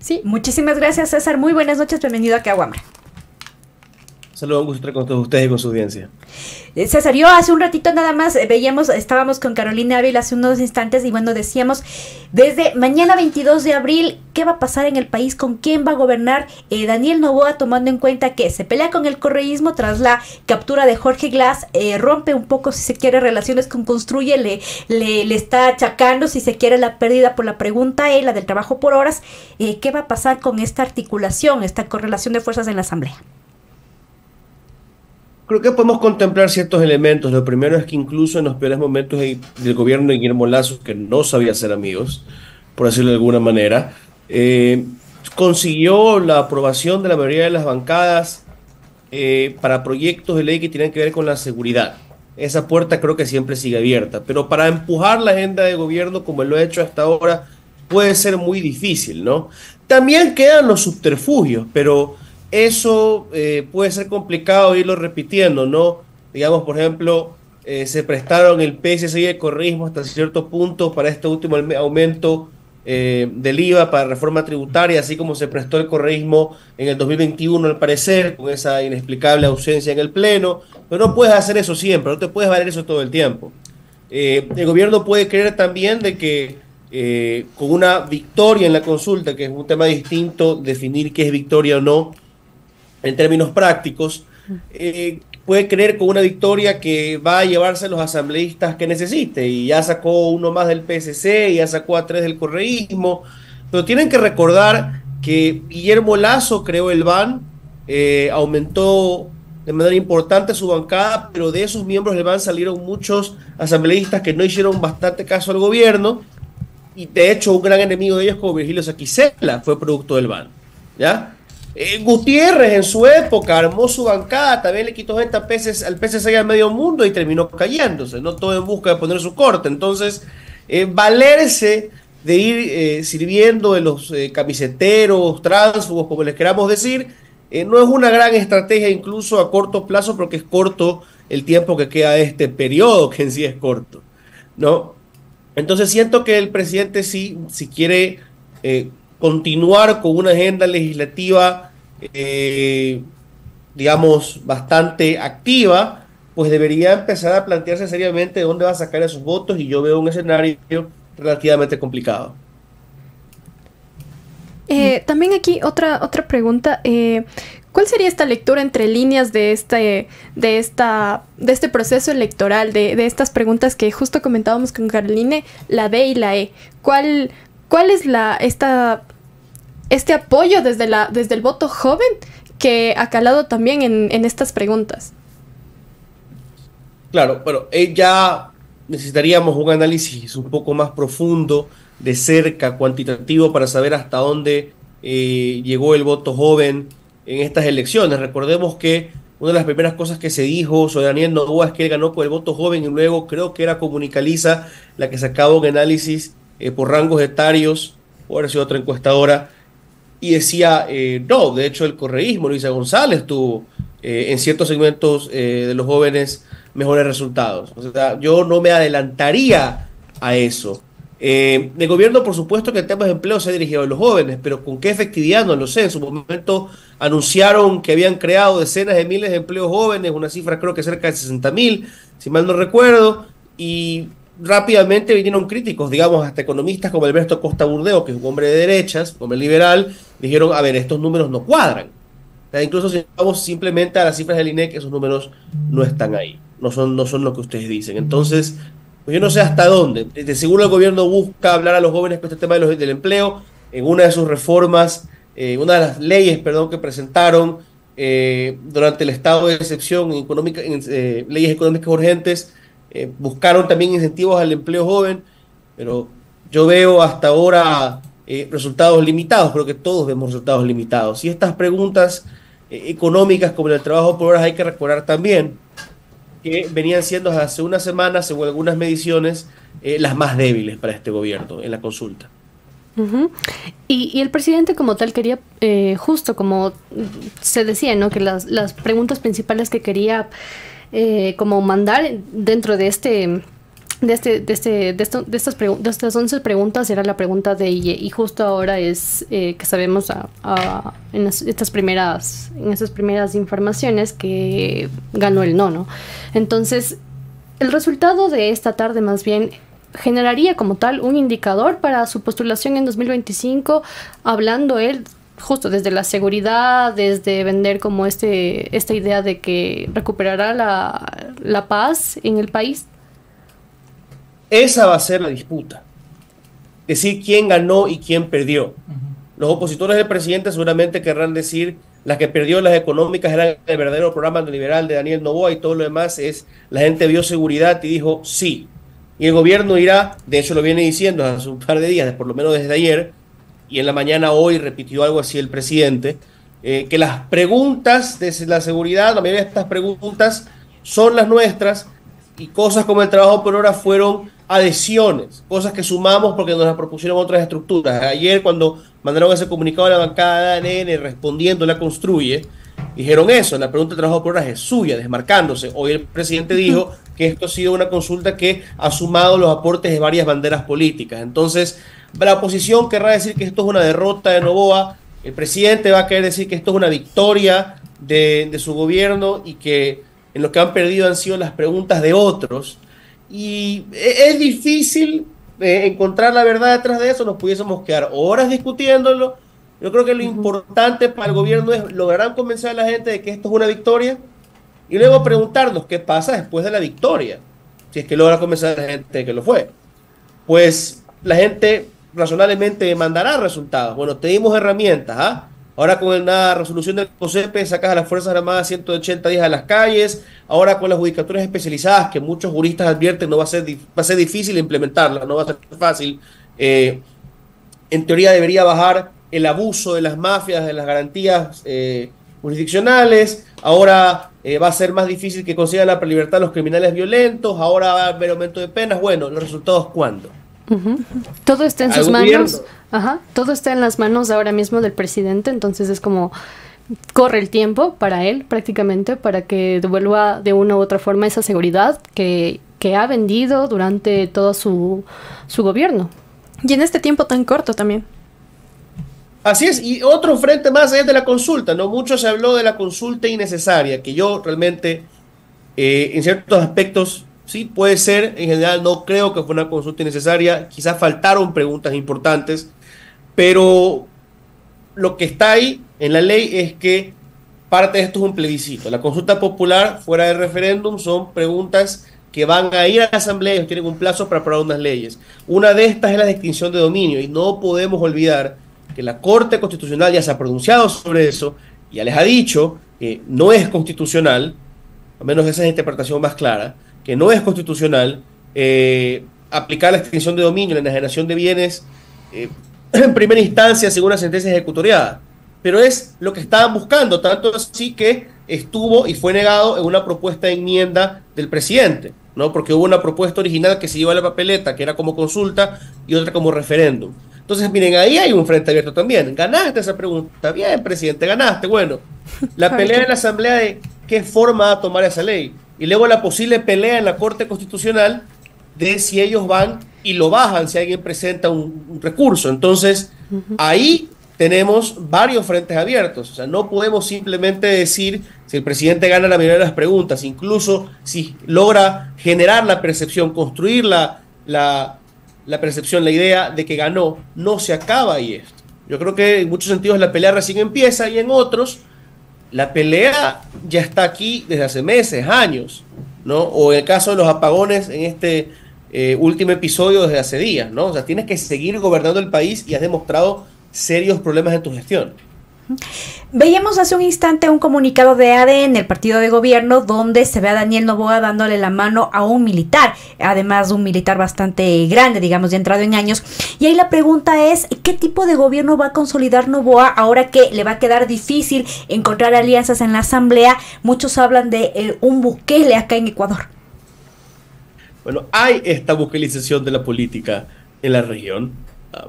Sí, muchísimas gracias, César. Muy buenas noches, bienvenido aquí a Aguambra. Saludos, un gusto estar con todos ustedes y con su audiencia. César, yo hace un ratito nada más estábamos con Carolina Ávila hace unos instantes y bueno, decíamos, desde mañana 22 de abril, ¿qué va a pasar en el país? ¿Con quién va a gobernar Daniel Noboa, tomando en cuenta que se pelea con el correísmo tras la captura de Jorge Glass, rompe un poco, si se quiere, relaciones con Construye, le está achacando, si se quiere, la pérdida por la pregunta la del trabajo por horas? ¿Qué va a pasar con esta articulación, esta correlación de fuerzas en la Asamblea? Creo que podemos contemplar ciertos elementos. Lo primero es que incluso en los peores momentos del gobierno de Guillermo Lasso, que no sabía ser amigos, por decirlo de alguna manera, consiguió la aprobación de la mayoría de las bancadas para proyectos de ley que tienen que ver con la seguridad. Esa puerta creo que siempre sigue abierta, pero para empujar la agenda de gobierno como él lo ha hecho hasta ahora puede ser muy difícil, ¿no? También quedan los subterfugios, pero eso puede ser complicado irlo repitiendo, ¿no? Digamos, por ejemplo, se prestaron el PSC y el correísmo hasta cierto punto para este último aumento del IVA para reforma tributaria, así como se prestó el correísmo en el 2021, al parecer, con esa inexplicable ausencia en el Pleno. Pero no puedes hacer eso siempre, no te puedes valer eso todo el tiempo. El gobierno puede creer también de que con una victoria en la consulta, que es un tema distinto, definir qué es victoria o no, en términos prácticos, puede creer con una victoria que va a llevarse a los asambleístas que necesite, y ya sacó uno más del PSC, y ya sacó a 3 del correísmo, pero tienen que recordar que Guillermo Lasso creó el BAN, aumentó de manera importante su bancada, pero de esos miembros del BAN salieron muchos asambleístas que no hicieron bastante caso al gobierno, y de hecho un gran enemigo de ellos, como Virgilio Saquicela, fue producto del BAN, ¿ya? Gutiérrez en su época armó su bancada, también le quitó gente al PSC y al medio mundo y terminó cayéndose, no todo en busca de poner su corte. Entonces, valerse de ir sirviendo de los camiseteros, tránsfugos, como les queramos decir, no es una gran estrategia incluso a corto plazo, porque es corto el tiempo que queda de este periodo, que en sí es corto, ¿no? Entonces siento que el presidente sí, si quiere continuar con una agenda legislativa, digamos, bastante activa, pues debería empezar a plantearse seriamente de dónde va a sacar esos votos, y yo veo un escenario relativamente complicado. También aquí otra pregunta. ¿Cuál sería esta lectura entre líneas de este proceso electoral, de estas preguntas que justo comentábamos con Caroline, la D y la E? ¿Cuál es este apoyo desde el voto joven que ha calado también en estas preguntas? Claro, pero ya necesitaríamos un análisis un poco más profundo, de cerca, cuantitativo, para saber hasta dónde llegó el voto joven en estas elecciones. Recordemos que una de las primeras cosas que se dijo sobre Daniel Noboa es que él ganó con el voto joven, y luego creo que era Comunicaliza la que sacaba un análisis por rangos etarios, o ahora sí otra encuestadora, y decía, no, de hecho el correísmo, Luisa González tuvo en ciertos segmentos de los jóvenes mejores resultados. O sea, yo no me adelantaría a eso. El gobierno, por supuesto, que el tema de empleo se ha dirigido a los jóvenes, pero con qué efectividad no lo sé. En su momento anunciaron que habían creado decenas de miles de empleos jóvenes, una cifra creo que cerca de 60.000, si mal no recuerdo, y rápidamente vinieron críticos, digamos, hasta economistas como Alberto Costa Burdeo, que es un hombre de derechas, hombre liberal, dijeron, a ver, estos números no cuadran. O sea, incluso si vamos simplemente a las cifras del INEC, esos números no están ahí, no son lo que ustedes dicen. Entonces, pues yo no sé hasta dónde. De seguro el gobierno busca hablar a los jóvenes con este tema del empleo. En una de sus reformas, una de las leyes, perdón, que presentaron durante el estado de excepción económica, leyes económicas urgentes, buscaron también incentivos al empleo joven, pero yo veo hasta ahora resultados limitados. Creo que todos vemos resultados limitados. Y estas preguntas económicas, como el trabajo por horas, hay que recordar también que venían siendo hace unas semanas, según algunas mediciones, las más débiles para este gobierno en la consulta. Uh-huh. Y el presidente como tal quería, justo como se decía, ¿no?, que las preguntas principales que quería como mandar dentro de de estas 11 preguntas era la pregunta de IE, y justo ahora es que sabemos en esas primeras informaciones que ganó el no. Entonces, el resultado de esta tarde más bien generaría como tal un indicador para su postulación en 2025, hablando él justo desde la seguridad, desde vender como esta idea de que recuperará la paz en el país. Esa va a ser la disputa. Decir quién ganó y quién perdió. Los opositores del presidente seguramente querrán decir las que perdió las económicas eran el verdadero programa neoliberal de Daniel Noboa y todo lo demás es la gente vio seguridad y dijo sí. Y el gobierno irá, de hecho lo viene diciendo hace un par de días, por lo menos desde ayer, y en la mañana hoy repitió algo así el presidente, que las preguntas de la seguridad, la mayoría de estas preguntas son las nuestras y cosas como el trabajo por hora fueron adhesiones, cosas que sumamos porque nos las propusieron otras estructuras. Ayer cuando mandaron ese comunicado a la bancada de ANN respondiendo la Construye, dijeron eso, la pregunta de trabajo por horas es suya, desmarcándose. Hoy el presidente dijo que esto ha sido una consulta que ha sumado los aportes de varias banderas políticas. Entonces, la oposición querrá decir que esto es una derrota de Noboa, el presidente va a querer decir que esto es una victoria de su gobierno y que en lo que han perdido han sido las preguntas de otros. Y es difícil encontrar la verdad detrás de eso, nos pudiésemos quedar horas discutiéndolo. Yo creo que lo importante para el gobierno es lograr convencer a la gente de que esto es una victoria y luego preguntarnos qué pasa después de la victoria, si es que logra convencer a la gente de que lo fue. Pues la gente razonablemente demandará resultados. Bueno, te dimos herramientas, ¿ah? Ahora con la resolución del COSEPE sacas a las Fuerzas Armadas 180 días a las calles. Ahora con las judicaturas especializadas, que muchos juristas advierten va a ser difícil implementarlas, no va a ser fácil. En teoría debería bajar el abuso de las mafias, de las garantías jurisdiccionales. Ahora va a ser más difícil que consigan la libertad a los criminales violentos. Ahora va a haber aumento de penas. Bueno, ¿los resultados cuándo? Todo está en sus manos. Todo está en las manos ahora mismo del presidente, entonces es como corre el tiempo para él prácticamente para que devuelva de una u otra forma esa seguridad que ha vendido durante todo su gobierno. Y en este tiempo tan corto también. Así es, y otro frente más es de la consulta, ¿no? Mucho se habló de la consulta innecesaria, que yo realmente en ciertos aspectos sí puede ser, en general no creo que fue una consulta innecesaria, quizás faltaron preguntas importantes, pero lo que está ahí en la ley es que parte de esto es un plebiscito. La consulta popular fuera del referéndum son preguntas que van a ir a la asamblea y tienen un plazo para aprobar unas leyes. Una de estas es la de extinción de dominio y no podemos olvidar que la Corte Constitucional ya se ha pronunciado sobre eso, ya les ha dicho que no es constitucional, al menos esa es la interpretación más clara, que no es constitucional aplicar la extinción de dominio, la enajenación de bienes en primera instancia según una sentencia ejecutoriada. Pero es lo que estaban buscando, tanto así que estuvo y fue negado en una propuesta de enmienda del presidente, ¿no? Porque hubo una propuesta original que se llevó a la papeleta, que era como consulta, y otra como referéndum. Entonces, miren, ahí hay un frente abierto también. Ganaste esa pregunta. Bien, presidente, ganaste. Bueno, la pelea en la asamblea de qué forma va a tomar esa ley. Y luego la posible pelea en la Corte Constitucional de si ellos van y lo bajan, si alguien presenta un recurso. Entonces, ahí tenemos varios frentes abiertos. O sea, no podemos simplemente decir si el presidente gana la mayoría de las preguntas, incluso si logra generar la percepción, construir la percepción, la idea de que ganó, no se acaba ahí esto. Yo creo que en muchos sentidos la pelea recién empieza y en otros la pelea ya está aquí desde hace meses, años, ¿no? O en el caso de los apagones en este último episodio desde hace días, ¿no? O sea, tienes que seguir gobernando el país y has demostrado serios problemas en tu gestión. Veíamos hace un instante un comunicado de ADN, el partido de gobierno, donde se ve a Daniel Noboa dándole la mano a un militar, además un militar bastante grande, digamos, ya entrado en años. Y ahí la pregunta es, ¿qué tipo de gobierno va a consolidar Noboa ahora que le va a quedar difícil encontrar alianzas en la asamblea? Muchos hablan de un Bukele acá en Ecuador. Bueno, hay esta buquelización de la política en la región.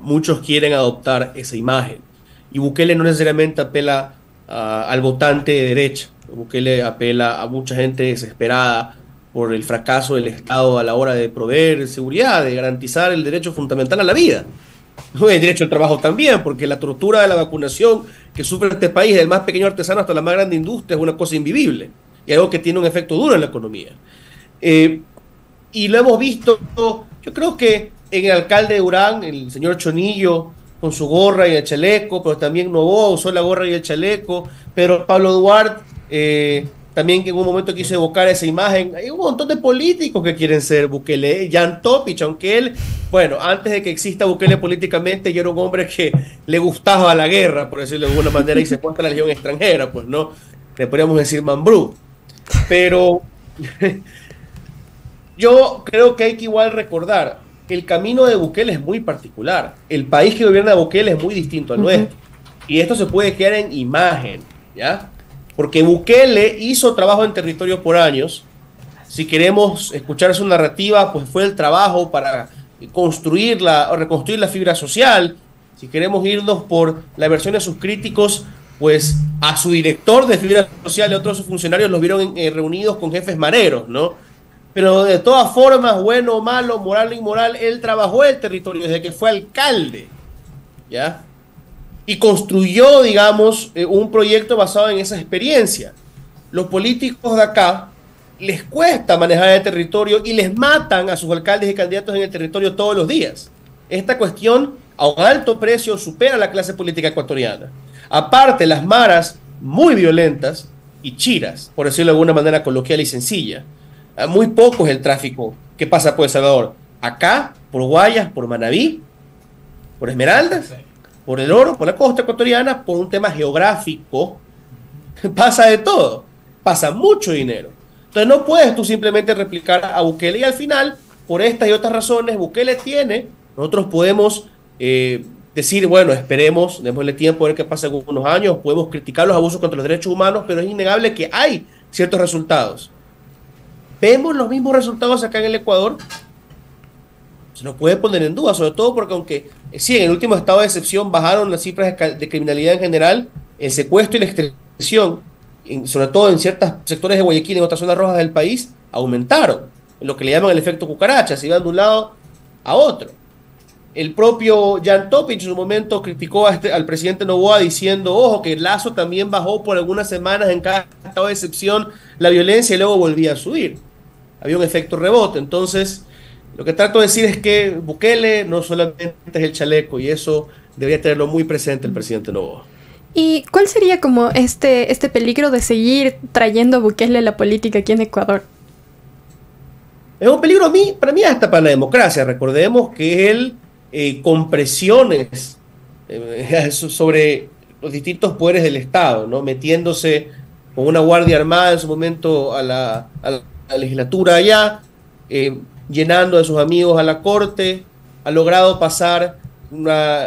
Muchos quieren adoptar esa imagen. Y Bukele no necesariamente apela al votante de derecha. Bukele apela a mucha gente desesperada por el fracaso del Estado a la hora de proveer seguridad, de garantizar el derecho fundamental a la vida. El derecho al trabajo también, porque la tortura de la vacunación que sufre este país, desde el más pequeño artesano hasta la más grande industria, es una cosa invivible y algo que tiene un efecto duro en la economía. Y lo hemos visto, yo creo que en el alcalde de Durán, el señor Chonillo, con su gorra y el chaleco, pero también Novoa usó la gorra y el chaleco, pero Pablo Duarte también que en un momento quiso evocar esa imagen. Hay un montón de políticos que quieren ser Bukele. Jan Topic, aunque él, bueno, antes de que exista Bukele políticamente, ya era un hombre que le gustaba la guerra, por decirlo de alguna manera, y se fue a la legión extranjera, pues, ¿no? Le podríamos decir Mambrú. Pero yo creo que hay que igual recordar, el camino de Bukele es muy particular. El país que gobierna Bukele es muy distinto al nuestro. Y esto se puede quedar en imagen, ¿ya? Porque Bukele hizo trabajo en territorio por años. Si queremos escuchar su narrativa, pues fue el trabajo para construirla o reconstruir la fibra social. Si queremos irnos por la versión de sus críticos, pues a su director de fibra social y a otros funcionarios los vieron reunidos con jefes mareros, ¿no? Pero de todas formas, bueno o malo, moral o inmoral, él trabajó el territorio desde que fue alcalde, ¿ya? Y construyó, digamos, un proyecto basado en esa experiencia. Los políticos de acá les cuesta manejar el territorio y les matan a sus alcaldes y candidatos en el territorio todos los días. Esta cuestión a un alto precio supera a la clase política ecuatoriana. Aparte, las maras muy violentas y chiras, por decirlo de alguna manera coloquial y sencilla. Muy poco es el tráfico que pasa por El Salvador. Acá, por Guayas, por Manabí, por Esmeraldas, por el oro, por la costa ecuatoriana, por un tema geográfico, pasa de todo, pasa mucho dinero. Entonces no puedes tú simplemente replicar a Bukele y al final, por estas y otras razones, Bukele tiene, nosotros podemos decir, bueno, esperemos, démosle tiempo a ver qué pasa en unos años, podemos criticar los abusos contra los derechos humanos, pero es innegable que hay ciertos resultados. ¿Vemos los mismos resultados acá en el Ecuador? Se nos puede poner en duda, sobre todo porque aunque sí, en el último estado de excepción bajaron las cifras de criminalidad en general, el secuestro y la extorsión, sobre todo en ciertos sectores de Guayaquil y en otras zonas rojas del país, aumentaron, en lo que le llaman el efecto cucaracha, se iban de un lado a otro. El propio Jan Topic en su momento criticó al presidente Novoa diciendo, ojo, que Lazo también bajó por algunas semanas en cada estado de excepción la violencia y luego volvía a subir. Había un efecto rebote. Entonces, lo que trato de decir es que Bukele no solamente es el chaleco, y eso debería tenerlo muy presente el presidente Novoa. ¿Y cuál sería como este peligro de seguir trayendo a Bukele a la política aquí en Ecuador? Es un peligro para mí hasta para la democracia. Recordemos que él, con presiones sobre los distintos poderes del Estado, ¿no? Metiéndose con una guardia armada en su momento a la legislatura allá, llenando de sus amigos a la corte, ha logrado pasar una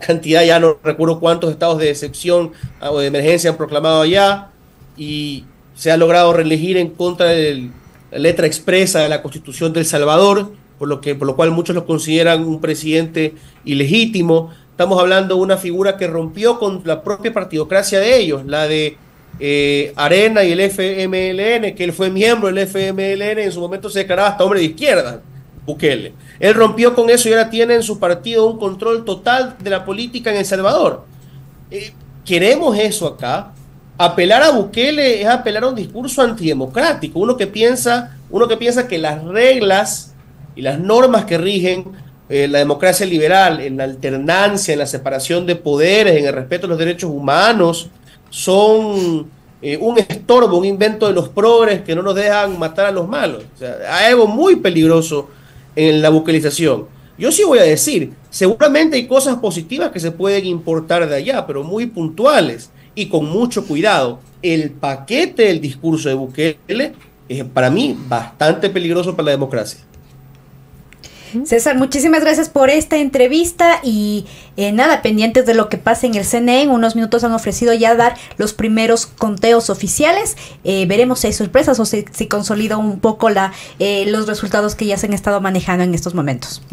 cantidad, ya no recuerdo cuántos estados de excepción o de emergencia han proclamado allá, y se ha logrado reelegir en contra de la letra expresa de la Constitución de El Salvador, por lo cual muchos lo consideran un presidente ilegítimo. Estamos hablando de una figura que rompió con la propia partidocracia de ellos, la de Arena y el FMLN, que él fue miembro del FMLN, en su momento se declaraba hasta hombre de izquierda, Bukele. Él rompió con eso y ahora tiene en su partido un control total de la política en El Salvador. ¿Queremos eso acá? Apelar a Bukele es apelar a un discurso antidemocrático. Uno que piensa que las reglas y las normas que rigen la democracia liberal, en la alternancia, en la separación de poderes, en el respeto a los derechos humanos, son un estorbo, un invento de los progres que no nos dejan matar a los malos. O sea, hay algo muy peligroso en la buquelización. Yo sí voy a decir, seguramente hay cosas positivas que se pueden importar de allá, pero muy puntuales y con mucho cuidado. El paquete del discurso de Bukele es para mí bastante peligroso para la democracia. César, muchísimas gracias por esta entrevista y nada, pendientes de lo que pase en el CNE. En unos minutos han ofrecido ya dar los primeros conteos oficiales. Veremos si hay sorpresas o si consolida un poco los resultados que ya se han estado manejando en estos momentos.